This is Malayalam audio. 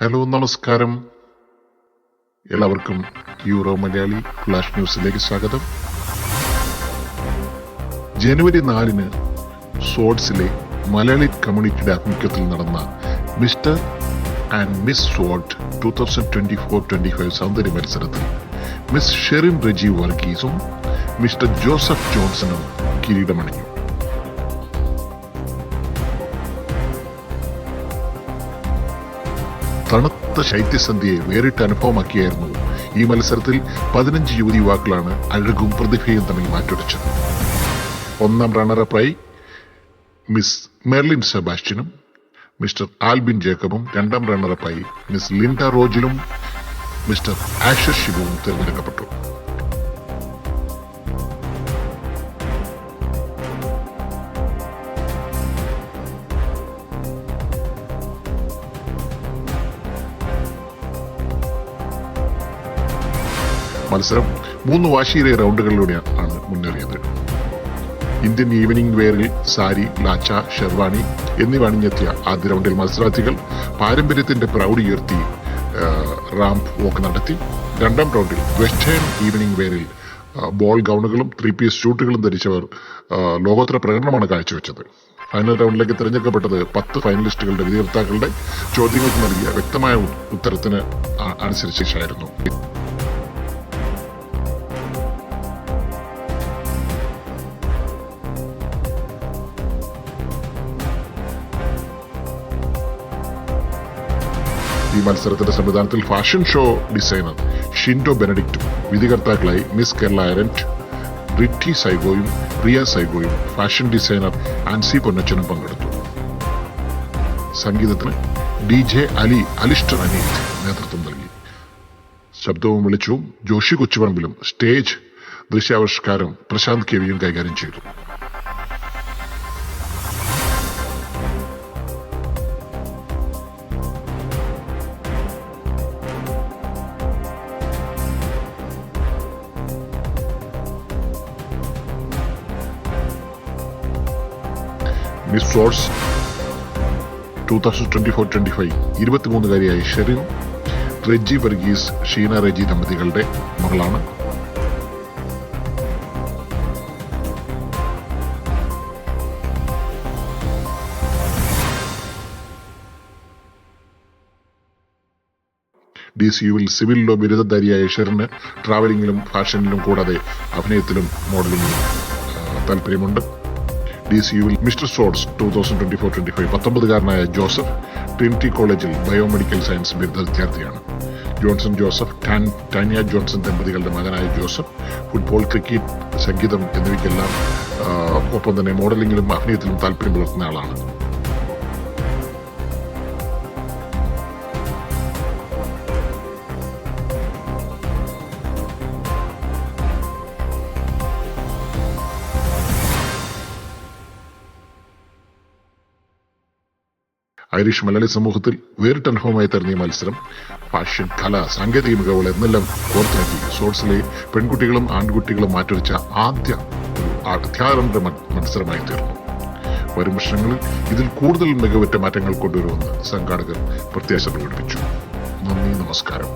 ഹലോ, നമസ്കാരം. എല്ലാവർക്കും യൂറോ മലയാളി ഫ്ലാഷ് ന്യൂസിലേക്ക് സ്വാഗതം. ജനുവരി 4 സോഡ്സിലെ മലയാളി കമ്മ്യൂണിറ്റിയുടെ ആഭിമുഖ്യത്തിൽ നടന്ന മിസ്റ്റർ ആൻഡ് മിസ് സോഡ് 2024-25 സൗന്ദര്യ മത്സരത്തിൽ മിസ് ഷെറിൻ റെജി വർഗീസും മിസ്റ്റർ ജോസഫ് ജോൺസണും കിരീടമണിഞ്ഞു. തണുത്ത ശൈത്യസന്ധ്യയെ വേറിട്ട അനുഭവമാക്കിയായിരുന്നു ഈ മത്സരത്തിൽ 15 യുവതി യുവാക്കളാണ് അഴകും പ്രതിഭയും തമ്മിൽ മാറ്റുരച്ചത്. ഒന്നാം റണ്ണറപ്പായി മിസ് മെർലിൻ സെബാസ്റ്റ്യനും മിസ്റ്റർ ആൽബിൻ ജേക്കബും, രണ്ടാം റണ്ണറപ്പായി മിസ് ലിൻഡ റോജിലും മിസ്റ്റർ ആഷർ ഷിബുവും തിരഞ്ഞെടുക്കപ്പെട്ടു. മത്സരം 3 വാശിയേറിയ റൗണ്ടുകളിലൂടെയാണ് മുന്നേറിയത്. ഇന്ത്യൻ ഈവനിംഗ് വെയറിൽ സാരി, ലാച്ച, ഷെർവാണി എന്നിവ അണിഞ്ഞെത്തിയ ആദ്യ റൗണ്ടിൽ മത്സരാർത്ഥികൾ പാരമ്പര്യത്തിന്റെ പ്രൗഢി ഉയർത്തി റാംപ് വോക്ക് നടത്തി. രണ്ടാം റൗണ്ടിൽ വെസ്റ്റേൺ ഈവനിംഗ് വെയറിൽ ബോൾ ഗൗണുകളും 3-piece സ്യൂട്ടുകളും ധരിച്ചവർ ലോകോത്തര പ്രകടനമാണ് കാഴ്ചവെച്ചത്. ഫൈനൽ റൗണ്ടിലേക്ക് തിരഞ്ഞെടുക്കപ്പെട്ടത് 10 ഫൈനലിസ്റ്റുകളുടെ വിധികർത്താക്കളുടെ ചോദ്യങ്ങൾക്ക് നൽകിയ വ്യക്തമായ ഉത്തരത്തിന് അനുസരിച്ചായിരുന്നു. ഈ മത്സരത്തിന്റെ സംവിധാനത്തിൽ ഫാഷൻ ഷോ ഡിസൈനർ ഷിൻഡോ ബെനഡിക്റ്റും വിധികർത്താക്കളായി മിസ് കേരള എരന്റ് റിറ്റി സൈഗോയും റിയ സൈഗോയും ഫാഷൻ ഡിസൈനർ ആൻസി പൊന്നച്ചനും പങ്കെടുത്തു. സംഗീതത്തിന് DJ അലിസ്റ്റർ അനീത് നേതൃത്വം നൽകി. ശബ്ദവും വെളിച്ചവും ജോഷി കൊച്ചുപറമ്പിലും സ്റ്റേജ് ദൃശ്യാവിഷ്കാരം പ്രശാന്ത് കെവിയും കൈകാര്യം ചെയ്തു. മിസ് സോഡ്സ് 2024-25 23-കാരിയായ ഷെറിൻ റെജി വർഗീസ്, ഷീന റെജി ദമ്പതികളുടെ മകളാണ്. DCUവിൽ സിവിൽ ലോ ബിരുദധാരിയായ ഷെറിന് ട്രാവലിംഗിലും ഫാഷനിലും കൂടാതെ അഭിനയത്തിലും മോഡലിംഗിലും താല്പര്യമുണ്ട്. DCUവിൽ മിസ്റ്റർ സോഡ്സ് 2024-25 19-കാരനായ ജോസഫ് ട്രിനിറ്റി കോളേജിൽ ബയോമെഡിക്കൽ സയൻസ് ബിരുദ വിദ്യാർത്ഥിയാണ്. ജോൺസൺ ജോസഫ്, ടാനിയ ജോൺസൺ ദമ്പതികളുടെ മകനായ ജോസഫ് ഫുട്ബോൾ, ക്രിക്കറ്റ്, സംഗീതം എന്നിവയ്ക്കെല്ലാം ഒപ്പം തന്നെ മോഡലിംഗിലും അഭിനയത്തിലും താല്പര്യം പുലർത്തുന്ന ആളാണ്. ഐറിഷ് മലയാളി സമൂഹത്തിൽ വേറിട്ട അനുഭവമായി തെരഞ്ഞ മത്സരം ഫാഷൻ, കല, സാങ്കേതിക മികവുകൾ എന്നെല്ലാം കോർത്തിണക്കി സോഡ്സിലെ പെൺകുട്ടികളും ആൺകുട്ടികളും മാറ്റുരച്ച ആദ്യ അത്യാരംഭ മത്സരമായി തീർന്നു. വരും വർഷങ്ങളിൽ ഇതിൽ കൂടുതൽ മികവുറ്റ മാറ്റങ്ങൾ കൊണ്ടുവരുമെന്ന് സംഘാടകർ പ്രത്യാശ പ്രകടിപ്പിച്ചു. നന്ദി, നമസ്കാരം.